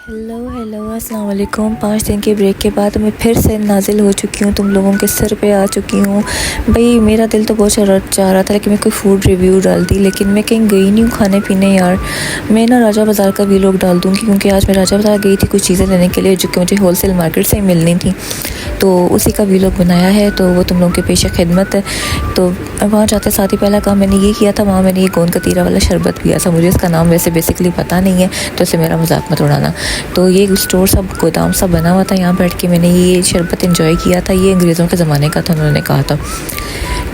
Hello अस्सलाम वालेकुम। 5 दिन के ब्रेक के बाद मैं फिर से नाजिल हो चुकी हूँ, तुम लोगों के सर पे आ चुकी हूँ। भाई मेरा दिल तो बहुत चाह रहा था कि मैं कोई फ़ूड रिव्यू डाल दी, लेकिन मैं कहीं गई नहीं हूँ खाने पीने यार। मैं ना राजा बाज़ार का वीलॉग डाल दूँगी, क्योंकि आज मैं राजा बाज़ार गई थी कुछ चीज़ें लेने के लिए जो कि मुझे होलसेल मार्केट से ही मिलनी थी, तो उसी का वीलॉग बनाया है, तो वो तुम लोगों के पेश खिदमत है। तो वहाँ जाते साथ ही पहला काम मैंने ये किया था, वहाँ मैंने ये गोंद कतीरा वाला शरबत पिया था। मुझे इसका नाम वैसे बेसिकली पता नहीं है, तो इससे मेरा मजाक मत उड़ाना। तो ये स्टोर सा गोदाम सा बना हुआ था, यहाँ बैठ के मैंने ये शरबत एंजॉय किया था। ये अंग्रेज़ों के ज़माने का था, उन्होंने कहा था।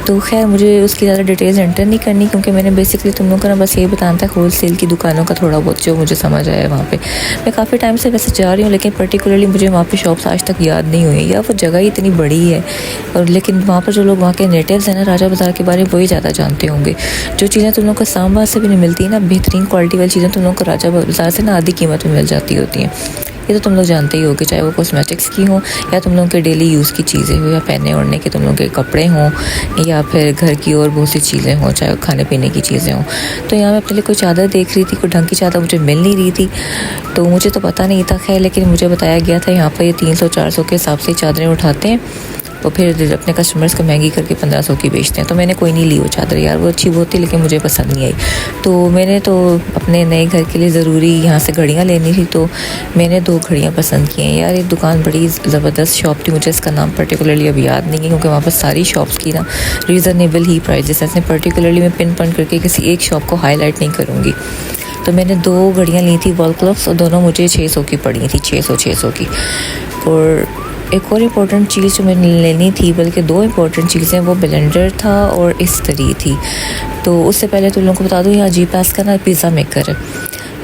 तो खैर मुझे उसकी ज़्यादा डिटेल्स एंटर नहीं करनी, क्योंकि मैंने बेसिकली तुम लोगों को ना बस ये बताना था होल सेल की दुकानों का थोड़ा बहुत जो मुझे समझ आया वहाँ पे। मैं काफ़ी टाइम से वैसे जा रही हूँ, लेकिन पर्टिकुलरली मुझे वहाँ पे शॉप्स आज तक याद नहीं हुई, या वो जगह ही इतनी बड़ी है। और लेकिन वहाँ पर जो लोग वहाँ के नेटिव्स हैं ना, राजा बाज़ार के बारे में वही ज़्यादा जानते होंगे। जो चीज़ें तुम लोगों को सांबा से भी नहीं मिलती ना, बेहतरीन क्वालिटी वाली चीज़ें तुम लोगों को राजा बाज़ार से ना आधी कीमत में मिल जाती होती हैं। ये तो तुम लोग जानते ही होगे, चाहे वो कॉस्मेटिक्स की हो या तुम लोगों के डेली यूज़ की चीज़ें हो, या पहनने ओढ़ने के तुम लोगों के कपड़े हों, या फिर घर की और बहुत सी चीज़ें हों, चाहे खाने पीने की चीज़ें हों। तो यहाँ मैं अपने लिए कोई चादर देख रही थी, कोई ढंग की चादर मुझे मिल नहीं रही थी, तो मुझे तो पता नहीं था खैर, लेकिन मुझे बताया गया था यहाँ पर ये 300-400 के हिसाब से चादरें उठाते हैं, तो फिर अपने कस्टमर्स को महंगी करके 1500 की बेचते हैं। तो मैंने कोई नहीं ली वो चादर यार, वो अच्छी बहुत थी लेकिन मुझे पसंद नहीं आई। तो मैंने तो अपने नए घर के लिए ज़रूरी यहाँ से घड़ियाँ लेनी थी, तो मैंने 2 घड़ियाँ पसंद की हैं यार। एक दुकान बड़ी ज़बरदस्त शॉप थी, मुझे इसका नाम पर्टिकुलरली अब याद नहीं है, क्योंकि वहाँ पर सारी शॉप्स की ना रीज़नेबल ही प्राइजेस हैं। पर्टिकुलरली मैं पिन पॉइंट करके किसी एक शॉप को हाईलाइट नहीं करूँगी। तो मैंने 2 घड़ियाँ ली थी वॉल क्लॉक्स, और दोनों मुझे 600 की पड़ी थी, 600 की। और एक और इम्पोर्टेंट चीज़ जो मैंने लेनी थी, बल्कि 2 इम्पोर्टेंट चीज़ें, वो ब्लेंडर था और इस्त्री थी। तो उससे पहले तो लोगों को बता दूँ, यहाँ जी पास का ना पिज़्ज़ा मेकर है।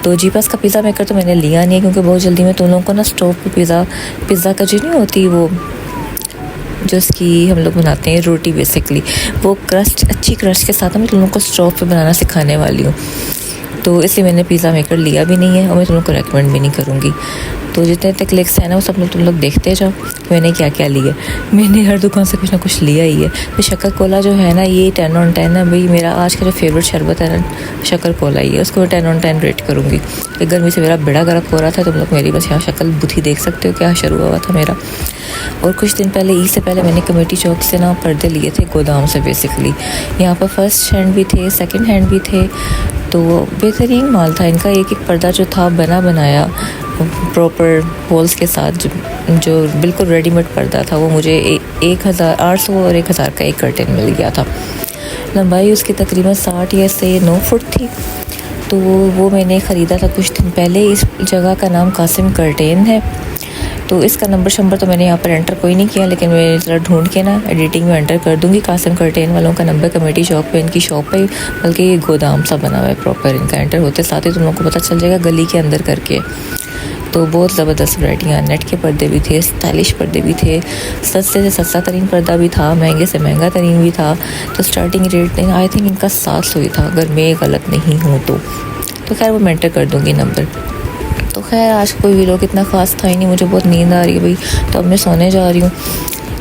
तो जी पास का पिज़्ज़ा मेकर तो मैंने लिया नहीं है, क्योंकि बहुत जल्दी में तुम लोगों को ना स्टोव पे पिज़्ज़ा का जो नहीं होती वो जो इसकी हम लोग बनाते हैं रोटी, बेसिकली वो क्रस्ट, अच्छी क्रस्ट के साथ मैं तुम लोगों को स्टोव पे बनाना सिखाने वाली हूँ। तो इसलिए मैंने पिज़्ज़ा मेकर लिया भी नहीं है, और मैं तुम लोग को रेकमेंड भी नहीं करूँगी। तो जितने तक क्लिक्स हैं ना, वो सब लोग तुम लोग देखते जाओ कि मैंने क्या क्या लिया। मैंने हर दुकान से कुछ ना कुछ लिया ही है। तो शक्कर कोला जो है ना, ये 10 on 10 है भाई। मेरा आज का जो फेवरेट शरबत है ना, शक्कर कोला ही है, उसको मैं 10 on 10 रेट करूँगी। एक गर्मी से मेरा बेड़ा गर्क हो रहा था, तुम लोग मेरी बस यहाँ शक्ल बुद्धि देख सकते हो क्या शुरू हुआ था मेरा। और कुछ दिन पहले, ईद से पहले, मैंने कमेटी चौक से ना पर्दे लिए थे गोदाम से। बेसिकली यहाँ पर फर्स्ट हैंड भी थे, सेकंड हैंड भी थे, तो बेहतरीन माल था इनका। एक एक पर्दा जो था बनाया प्रॉपर होल्स के साथ, जो बिल्कुल रेडीमेड पर्दा था, वो मुझे 1800 और 1000 का एक कर्टेन मिल गया था। लंबाई उसकी तकरीबन 60 या से 9 फुट थी। तो वो मैंने ख़रीदा था कुछ दिन पहले। इस जगह का नाम कासिम कर्टेन है। तो इसका नंबर तो मैंने यहाँ पर एंटर कोई नहीं किया, लेकिन मैं ज़रा ढूंढ के ना एडिटिंग में एंटर कर दूँगी कासिम कर्टेन वालों का नंबर, कमेटी चौक पे इनकी शॉप पे। बल्कि ये गोदाम सा बना हुआ है प्रॉपर, इनका एंटर होते साथ ही तुम लोगों को पता चल जाएगा गली के अंदर करके। तो बहुत ज़बरदस्त वैरायटियाँ, नेट के पर्दे भी थे, स्टाइलिश पर्दे भी थे, सस्ते से सस्ता तरीन पर्दा भी था, महंगे से महंगा तरीन भी था। तो स्टार्टिंग रेट आई थिंक इनका 700 ही था, अगर मैं गलत नहीं हूँ तो खैर वो मैं एंटर कर दूँगी नंबर। तो खैर आज कोई वीलॉग इतना ख़ास था ही नहीं, मुझे बहुत नींद आ रही है भाई, तो अब मैं सोने जा रही हूँ।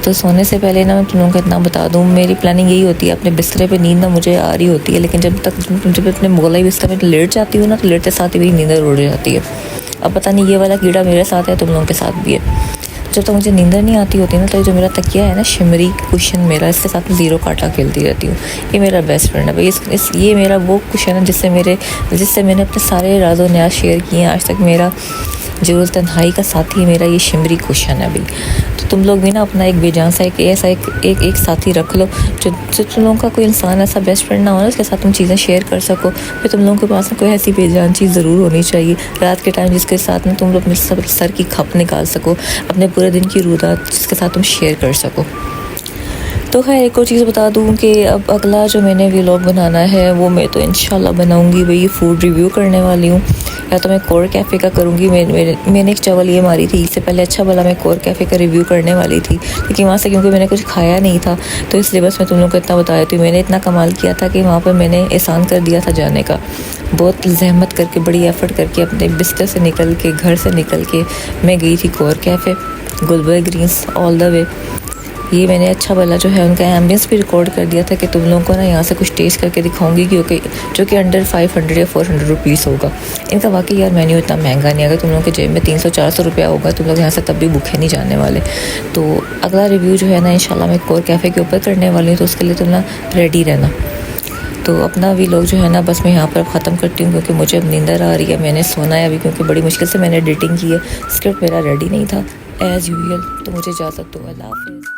तो सोने से पहले ना मैं तुम लोगों को इतना बता दूँ, मेरी प्लानिंग यही होती है, अपने बिस्तरे पे नींद ना मुझे आ रही होती है, लेकिन जब अपने मोगलाई बिस्तर में लेट जाती हूँ ना, तो लेटते साथ ही मेरी नींद उड़ जाती है। अब पता नहीं ये वाला कीड़ा मेरे साथ है, तुम लोगों के साथ भी है। जब तक मुझे नींद नहीं आती होती ना, तो जो मेरा तकिया है ना, शिमरी कुशन मेरा, इसके साथ मैं 0 कांटा खेलती रहती हूँ। ये मेरा बेस्ट फ्रेंड है भाई। ये मेरा वो कुशन है जिससे मैंने अपने सारे राज़ो न्याज शेयर किए हैं आज तक। मेरा जो तन्हाई का साथी मेरा ये शिमरी कुशन है भाई। तो तुम लोग भी ना अपना एक बेजान सा एक साथी रख लो, जो तुम लोगों का कोई इंसान ऐसा बेस्ट फ्रेंड ना हो ना, उसके साथ तुम चीज़ें शेयर कर सको। फिर तुम लोगों के पास ना कोई ऐसी बेजान चीज़ ज़रूर होनी चाहिए रात के टाइम, जिसके साथ में तुम लोग अपने सब सर की खप निकाल सको, अपने पूरे दिन की रुदात जिसके साथ तुम शेयर कर सको। तो खैर एक और चीज़ बता दूँ कि अब अगला जो मैंने व्लॉग बनाना है, वो मैं तो इंशाल्लाह बनाऊँगी भाई, फूड रिव्यू करने वाली हूँ। या तो मैं कोर कैफ़े का करूँगी। मैंने एक चावल ये मारी थी, इससे पहले अच्छा भला मैं कोर कैफ़े का रिव्यू करने वाली थी, लेकिन वहाँ से क्योंकि मैंने कुछ खाया नहीं था, तो इसलिए बस मैं तुम लोगों को इतना बताया थी। मैंने इतना कमाल किया था कि वहाँ पर मैंने एहसान कर दिया था जाने का। बहुत जहमत करके, बड़ी एफ़र्ट करके, अपने बिस्तर से निकल के, घर से निकल के मैं गई थी Core Cafe, Gulberg Greens all the way. ये मैंने अच्छा वाला जो है उनका एम्बियंस भी रिकॉर्ड कर दिया था कि तुम लोगों को ना यहाँ से कुछ टेस्ट करके दिखाऊंगी, क्योंकि जो कि अंडर 500 या 400 रुपीज़ होगा। इनका वाकई यार मेन्यू इतना महंगा नहीं, अगर तुम लोगों के जेब में 300-400 रुपया होगा तुम लोग यहाँ से तब भी भूखे नहीं जाने वाले। तो अगला रिव्यू जो है ना इंशाल्लाह मैं एक और कैफ़े के ऊपर करने वाली हूँ, तो उसके लिए तुम ना रेडी रहना। तो अपना भी लोग जो है ना बस मैं यहाँ पर ख़त्म करती हूँ, क्योंकि मुझे अब नींदर आ रही है। मैंने सोना है अभी, क्योंकि बड़ी मुश्किल से मैंने एडिटिंग की है, स्क्रिप्ट मेरा रेडी नहीं था एज़ यूजुअल। तो मुझे इजाज़त दो, अल्लाह हाफ़िज़।